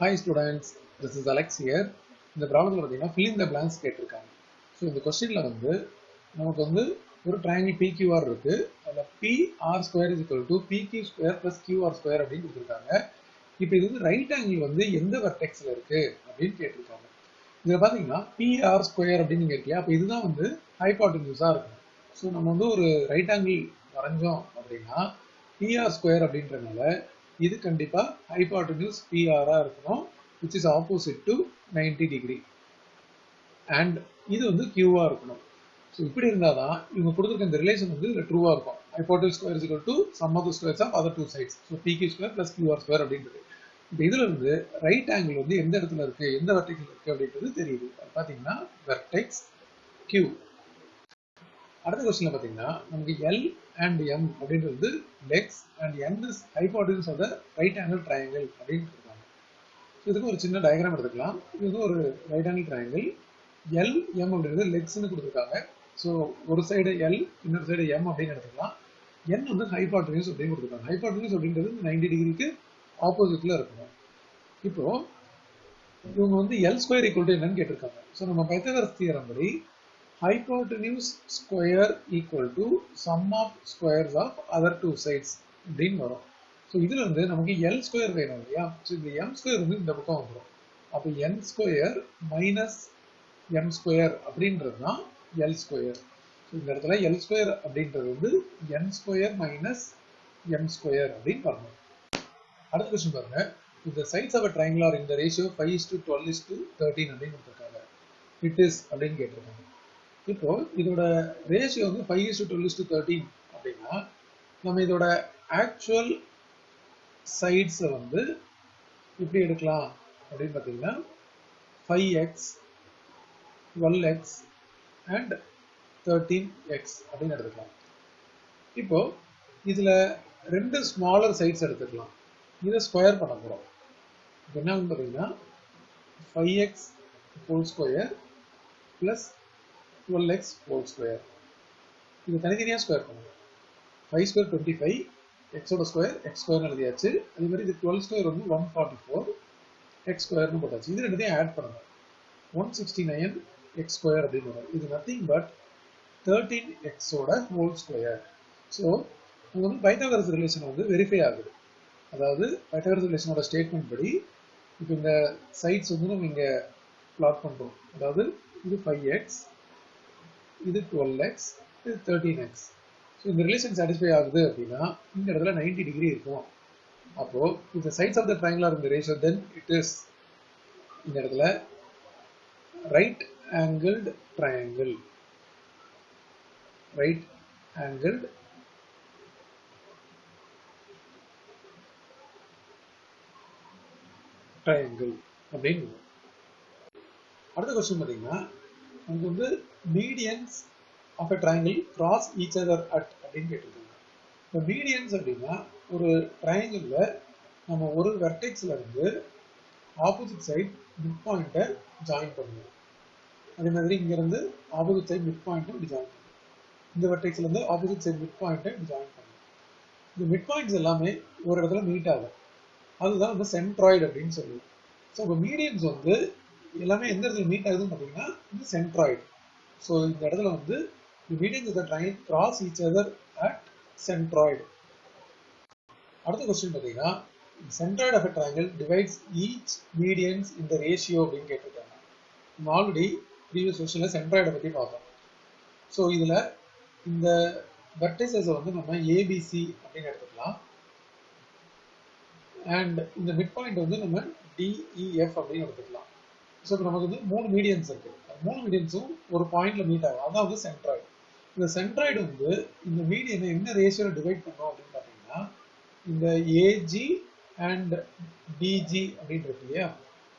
Hi students, this is Alex here. இந்த ப்ராப்ளத்தில் பார்த்தீங்கன்னா fill in the blanks கேட்டிருக்காங்க. ஸோ இந்த கொஸ்டினில் நமக்கு ஒரு ட்ரையாங்கிள் PQR இருக்கு. அதில் PR square is equal to PQ square plus QR square அப்படின்னு கொடுத்துருக்காங்க. இப்போ இது ரைட் ஆங்கிள் எந்த வெர்டெக்ஸில் இருக்கு அப்படின்னு கேட்டிருக்காங்க. இதில் பார்த்தீங்கன்னா PR ஸ்கொயர் அப்படின்னு நீங்கள் இருக்கலையா, அப்போ இதுதான் ஹைபாட்டன்யூஸாக இருக்கும். ஸோ நம்ம ஒரு ரைட் ஆங்கிள் வரைஞ்சோம் அப்படின்னா PR ஸ்கொயர் அப்படின்றதுனால இது கண்டிப்பா ஹைபாட்டன்யூஸ் PR இருக்கணும், which is opposite to 90 degree, and இது Q இருக்கணும். ஸோ இப்படி இருந்தால் தான் இவங்க கொடுத்துருக்க இந்த ரிலேஷன் இதுல ட்ரூவா இருக்கும். Hypotenuse square is equal to sum of the squares of other two sides. So PQ square plus QR square அப்படின்றது. இப்போ இதுல ரைட் ஆங்கிள் எந்த இடத்துல இருக்கு, எந்த வெர்டெக்ஸ்ல இருக்கு அப்படின்றது தெரியுது. பாத்தீங்கன்னா வெர்டெக்ஸ் Q. அடுத்த கொஸ்டின்ல பாத்தீங்கன்னா நமக்கு L and M அப்படின்றது legs and N is hypotenuse of the right angle triangle அப்படின்னு இருக்காங்க. இதுக்கு ஒரு சின்ன டயக்ராம் எடுத்துக்கலாம். இது ஒரு right angle triangle. L M அப்படின்றது லெக்ஸ்னு கொடுத்துருக்காங்க. ஸோ ஒரு சைடு L, இன்னொரு சைடு M அப்படின்னு எடுத்துக்கலாம். N ஹைபாட்டன்யூஸ் அப்படின்னு கொடுத்துருக்காங்க. ஹைபாட்டன்யூஸ் அப்படின்றது 90 டிகிரிக்கு ஆப்போசிட்ல இருக்கணும். இப்போ இவங்க L ஸ்கொயர் ஈக்குவல் டு என்னன்னு கேட்டிருக்காங்க. ஸோ நம்ம பைத்தகரஸ் தியரம் படி hypotenuse square equal to sum of squares of other two sides அப்படின்னு வரும். ஸோ இதுல நமக்கு L ஸ்கொயர் வேணும் இல்லையா. ஸோ இந்த M ஸ்கொயர் இந்த பக்கம் வந்துடும். அப்போ N square minus M square அப்படின்றது தான் L ஸ்கொயர். ஸோ இந்த இடத்துல L ஸ்கொயர் அப்படின்றது N square minus M square அப்படின்னு வரணும். அடுத்த கொஸ்டின் பாருங்க. இந்த சைட்ஸ் ஆஃப் ட்ரையாங்கிள் ஆர் இந்த ரேஷியோ 5:12:13 அப்படின்னு கொடுத்துருக்காங்க. இட் இஸ் அப்படின்னு கேட்டிருக்காங்க. இப்போ இதோட ரேஷியோ 5:12:13 அப்படின்னா நம்ம இதோட ஆக்சுவல் சைட்ஸை எப்படி எடுக்கலாம் அப்படின்னு பார்த்தீங்கன்னா 5x 12x and 13x அப்படின்னு எடுத்துக்கலாம். இப்போ இதுல ரெண்டு ஸ்மாலர் சைட்ஸ் எடுத்துக்கலாம். இதை ஸ்கொயர் பண்ண போறோம். என்ன பார்த்தீங்கன்னா 5x whole square plus 12x whole square. இது தனித்தனியா ஸ்கொயர் பண்ணுங்க. 5 ஸ்கொயர் 25, x ஓட ஸ்கொயர் x ஸ்கொயர் எழுதியாச்சு. அதே மாதிரி இது 12 ஸ்கொயர் 144, x ஸ்கொயர்னு போட்டாச்சு. இது ரெண்டையும் ஆட் பண்ணுங்க. 169 x ஸ்கொயர் அப்படின்னு வரும். இது நத்திங் பட் 13x ஓட ஹோல் ஸ்கொயர். ஸோ உங்களுக்கு பைத்தாகரஸ் ரிலேஷன் வெரிஃபை ஆகுது. அதாவது பைத்தாகரஸ் ரிலேஷனோட ஸ்டேட்மெண்ட் படி இப்போ இந்த சைட்ஸ் நம்ம இங்க பிளாட் பண்றோம். அதாவது இது 5x, இது 12x, இது 13x. ஸோ இந்த ரிலேஷன் சாட்டிஸ்ஃபை ஆகுது அப்படின்னா இந்த இடத்துல 90 டிகிரி இருக்கும். அப்போ இந்த sides of the triangle are இந்த ரேஷியோ, தென் இட் இஸ் இந்த இடத்துல right angled triangle. Right angled triangle அப்படின்னு. அடுத்த கொஸ்டின் பார்த்தீங்கன்னா நமக்கு medians of a triangle cross each other at அப்படின்னு கேட்டிருக்காங்க. இப்போ மீடியன்ஸ் அப்படின்னா ஒரு ட்ரையாங்கிள்ல நம்ம ஒரு வெர்டெக்ஸ்ல இருந்து ஆப்போசிட் சைட் மிட் பாயிண்ட்டை ஜாயின் பண்ணுவோம். அதே மாதிரி இங்க இருந்து ஆப்போசிட் சைட் மிட் பாயிண்ட்டை இப்படி ஜாயின் பண்ணுவோம். இந்த வெர்டெக்ஸ்ல இருந்து ஆப்போசிட் சைட் மிட் பாயிண்ட்டை இப்படி ஜாயின் பண்ணுவோம். இந்த மிட் பாயிண்ட்ஸ் எல்லாமே ஒரு இடத்துல மீட் ஆகும். அதுதான் சென்ட்ராய்டு அப்படின்னு சொல்லுவோம். ஸோ இப்போ மீடியன்ஸ் எல்லாமே எந்த இடத்துல மீட் ஆகுதுன்னு பார்த்தீங்கன்னா இது சென்ட்ராய்டு. ஸோ இந்த இடத்துல the medians of the triangle cross each other at centroid. அடுத்த கொஸ்டின் பார்த்தீங்கன்னா centroid of a triangle divides each medians in the ratio அப்படின்னு கேட்டிருக்காங்க. நம்ம ஆல்ரெடி ப்ரீவியஸ் கொஸ்டின்ல சென்ட்ராய்டை பற்றி பார்த்தோம். ஸோ இதில் இந்த வெர்டிசஸை நம்ம ABC அப்படின்னு எடுத்துக்கலாம். அண்ட் இந்த மிட் பாயிண்ட் நம்ம DEF அப்படின்னு எடுத்துக்கலாம். ஸோ இப்போ நமக்கு மூணு மீடியன்ஸ் இருக்கு. மூணு மீடியன்ஸும் ஒரு பாயிண்ட்ல மீட் ஆகும். அதாவது சென்ட்ராய்டு. இந்த சென்ட்ராய்டு இந்த மீடியனை என்ன ரேஷியோல டிவைட் பண்ணோம் அப்படின்னு பார்த்தீங்கன்னா இந்த AG அண்ட் BG அப்படின்னு இருக்கு இல்லையா.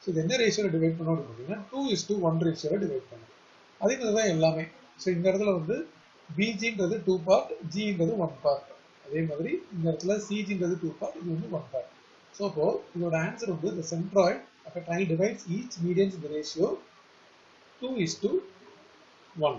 ஸோ இது என்ன ரேஷியோல டிவைட் பண்ணோம் அப்படின்னு பார்த்தீங்கன்னா 2:1 ரேஷியோல டிவைட் பண்ணும். அதே மாதிரி தான் எல்லாமே. ஸோ இந்த இடத்துல BGன்றது 2 பார்ட், Gன்றது 1 பார்ட். அதே மாதிரி இந்த இடத்துல CGன்றது 2 பார்ட், இது 1 பார்ட். ஸோ அப்போ இதோட answer the centroid of a triangle divides each median in the ratio 2:1.